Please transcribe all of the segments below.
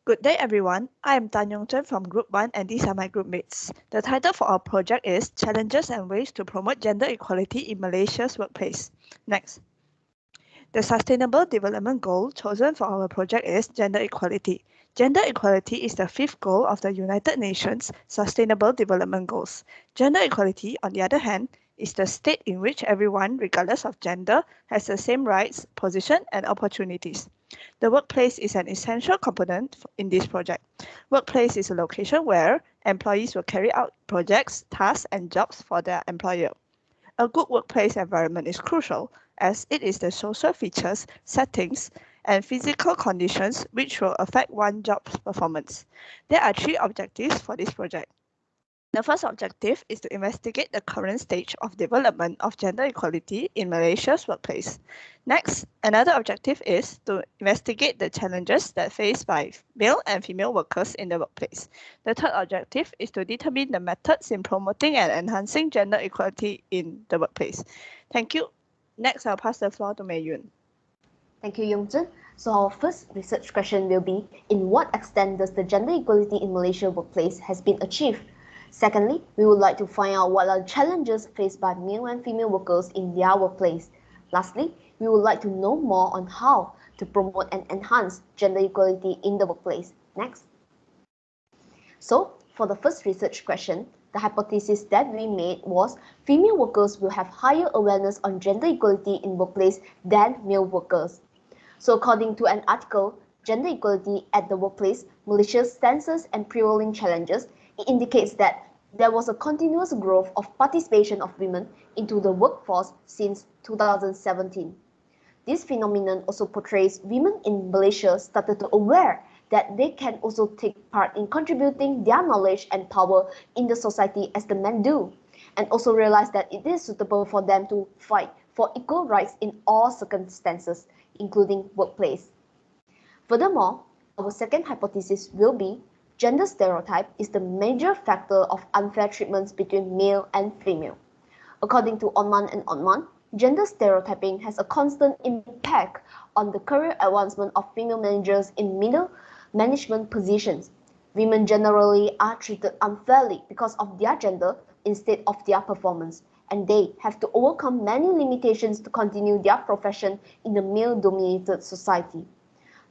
Good day, everyone. I am Tan Yongchen from Group 1, and these are my group mates. The title for our project is Challenges and Ways to Promote Gender Equality in Malaysia's Workplace. Next. The Sustainable Development Goal chosen for our project is gender equality. Gender equality is the fifth goal of the United Nations Sustainable Development Goals. Gender equality, on the other hand, is the state in which everyone, regardless of gender, has the same rights, position, and opportunities. The workplace is an essential component in this project. Workplace is a location where employees will carry out projects, tasks, and jobs for their employer. A good workplace environment is crucial as it is the social features, settings, and physical conditions which will affect one job's performance. There are three objectives for this project. The first objective is to investigate the current stage of development of gender equality in Malaysia's workplace. Next, another objective is to investigate the challenges that faced by male and female workers in the workplace. The third objective is to determine the methods in promoting and enhancing gender equality in the workplace. Thank you. Next, I'll pass the floor to Mei Yun. Thank you, Yongzhen. So our first research question will be, in what extent does the gender equality in Malaysia workplace has been achieved? Secondly, we would like to find out what are the challenges faced by male and female workers in their workplace. Lastly, we would like to know more on how to promote and enhance gender equality in the workplace. Next. So, for the first research question, the hypothesis that we made was female workers will have higher awareness on gender equality in workplace than male workers. So, according to an article, Gender Equality at the Workplace, Malaysia's Census and Prevailing Challenges, it indicates that there was a continuous growth of participation of women into the workforce since 2017. This phenomenon also portrays women in Malaysia started to aware that they can also take part in contributing their knowledge and power in the society as the men do, and also realize that it is suitable for them to fight for equal rights in all circumstances, including workplace. Furthermore, our second hypothesis will be gender stereotype is the major factor of unfair treatments between male and female. According to Onman and Onman, gender stereotyping has a constant impact on the career advancement of female managers in middle management positions. Women generally are treated unfairly because of their gender instead of their performance, and they have to overcome many limitations to continue their profession in a male-dominated society.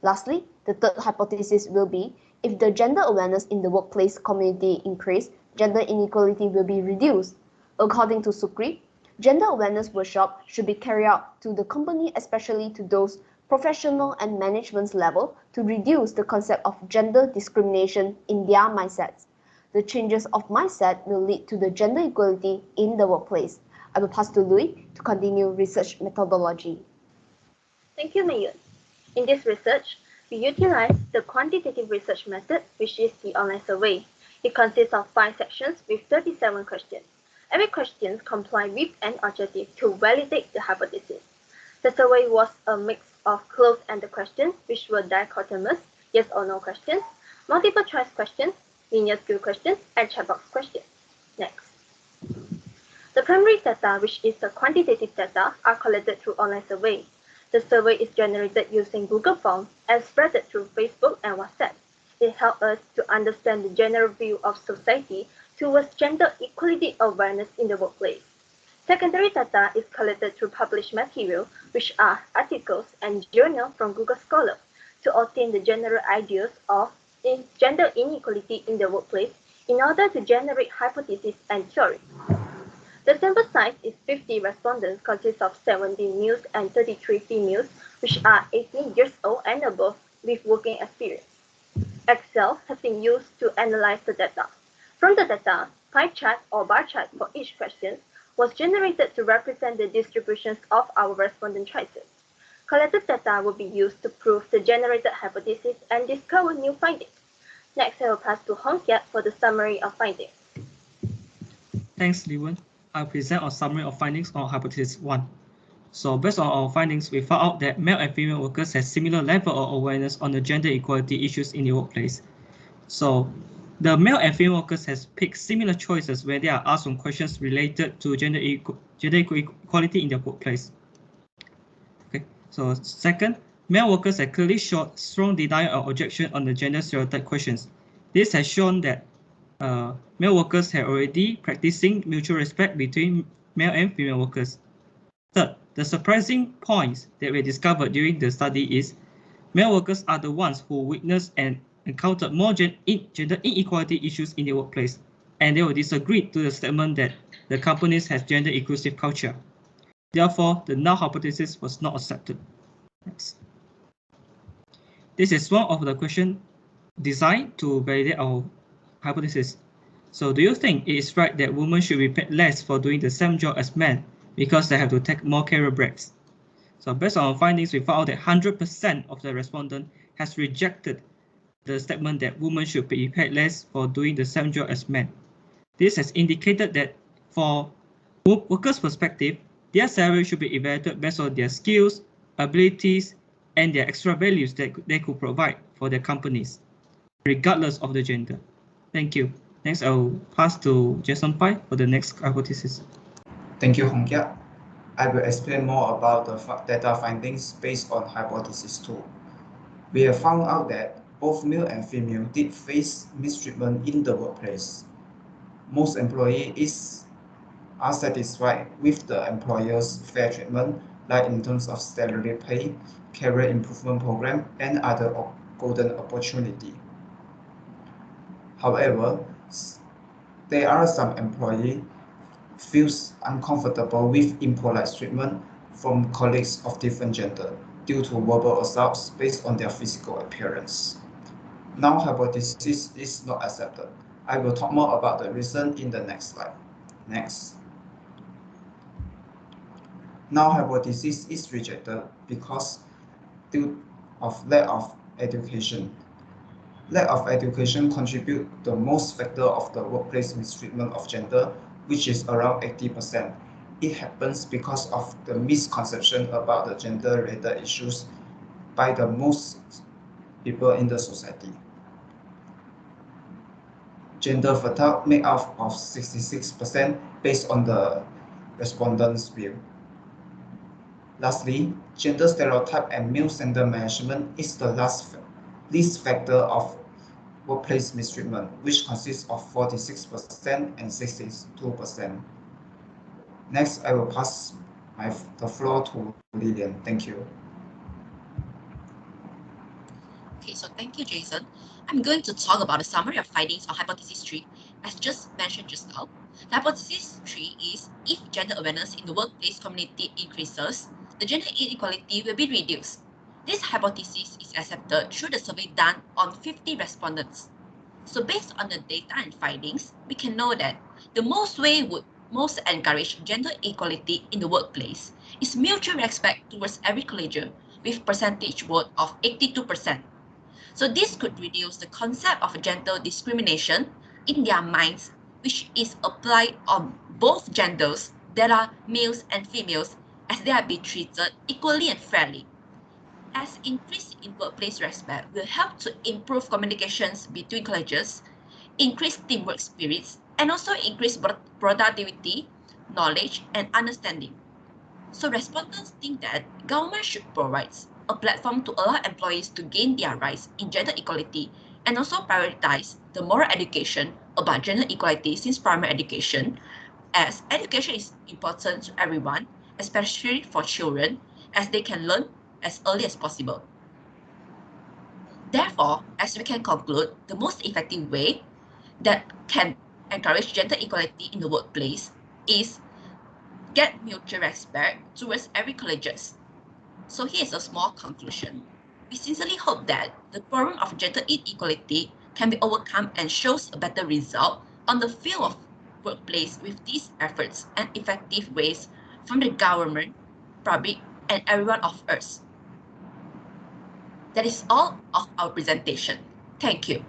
Lastly, the third hypothesis will be, if the gender awareness in the workplace community increase, gender inequality will be reduced. According to Sukri, gender awareness workshops should be carried out to the company, especially to those professional and management level, to reduce the concept of gender discrimination in their mindsets. The changes of mindset will lead to the gender equality in the workplace. I will pass to Louis to continue research methodology. Thank you, Mei Yun. In this research, we utilize the quantitative research method, which is the online survey. It consists of 5 sections with 37 questions. Every question complies with an objective to validate the hypothesis. The survey was a mix of closed-ended questions, which were dichotomous, yes or no questions, multiple choice questions, linear skill questions, and checkbox questions. Next. The primary data, which is the quantitative data, are collected through online survey. The survey is generated using Google Forms and spread through Facebook and WhatsApp. It helps us to understand the general view of society towards gender equality awareness in the workplace. Secondary data is collected through published material, which are articles and journals from Google Scholar, to obtain the general ideas of gender inequality in the workplace in order to generate hypotheses and theories. The sample size is 50 respondents, consists of 17 males and 33 females, which are 18 years old and above with working experience. Excel has been used to analyze the data. From the data, pie chart or bar chart for each question was generated to represent the distributions of our respondent choices. Collected data will be used to prove the generated hypothesis and discover new findings. Next, I will pass to Hong Kiat for the summary of findings. Thanks, Li-Wen. I'll present a summary of findings on hypothesis 1. So based on our findings, we found out that male and female workers have similar level of awareness on the gender equality issues in the workplace. So the male and female workers has picked similar choices when they are asked on questions related to gender equality in the workplace. Okay. So second, Male workers have clearly showed strong denial or objection on the gender stereotype questions. This has shown that male workers have already practicing mutual respect between male and female workers. Third, the surprising points that we discovered during the study is male workers are the ones who witnessed and encountered more gender inequality issues in their workplace, and they will disagree to the statement that the companies have gender inclusive culture. Therefore, the null hypothesis was not accepted. Next. This is one of the questions designed to validate our hypothesis. So do you think it is right that women should be paid less for doing the same job as men because they have to take more career breaks? So based on our findings, we found out that 100% of the respondents has rejected the statement that women should be paid less for doing the same job as men. This has indicated that for workers' perspective, their salary should be evaluated based on their skills, abilities, and their extra values that they could provide for their companies, regardless of the gender. Thank you. Next, I'll pass to Jason Pai for the next hypothesis. Thank you, Hong Kia. I will explain more about the data findings based on hypothesis 2. We have found out that both male and female did face mistreatment in the workplace. Most employees are satisfied with the employer's fair treatment, like in terms of salary pay, career improvement program, and other golden opportunity. However, there are some employees feels uncomfortable with impolite treatment from colleagues of different gender due to verbal assaults based on their physical appearance. Null hypothesis is not accepted. I will talk more about the reason in the next slide. Next. Null hypothesis is rejected because due of lack of education. Lack of education contributes the most factor of the workplace mistreatment of gender, which is around 80%. It happens because of the misconception about the gender-related issues by the most people in the society. Gender fertile make up of 66% based on the respondents' view. Lastly, gender stereotype and male-centered management is the least factor of workplace mistreatment, which consists of 46% and 62%. Next, I will pass the floor to Lillian. Thank you. Okay, so thank you, Jason. I'm going to talk about a summary of findings on hypothesis 3. As just mentioned just now, hypothesis 3 is if gender awareness in the workplace community increases, the gender inequality will be reduced. This hypothesis is accepted through the survey done on 50 respondents. So based on the data and findings, we can know that the most way would most encourage gender equality in the workplace is mutual respect towards every colleague with percentage vote of 82%. So this could reduce the concept of gender discrimination in their minds, which is applied on both genders, that are males and females, as they are be treated equally and fairly. As increase in workplace respect will help to improve communications between colleagues, increase teamwork spirits, and also increase productivity, knowledge, and understanding. So respondents think that government should provide a platform to allow employees to gain their rights in gender equality and also prioritize the moral education about gender equality since primary education, as education is important to everyone, especially for children, as they can learn as early as possible. Therefore, as we can conclude, the most effective way that can encourage gender equality in the workplace is get mutual respect towards every colleagues. So here's a small conclusion. We sincerely hope that the problem of gender inequality can be overcome and shows a better result on the field of workplace with these efforts and effective ways from the government, public, and everyone of us. That is all of our presentation. Thank you.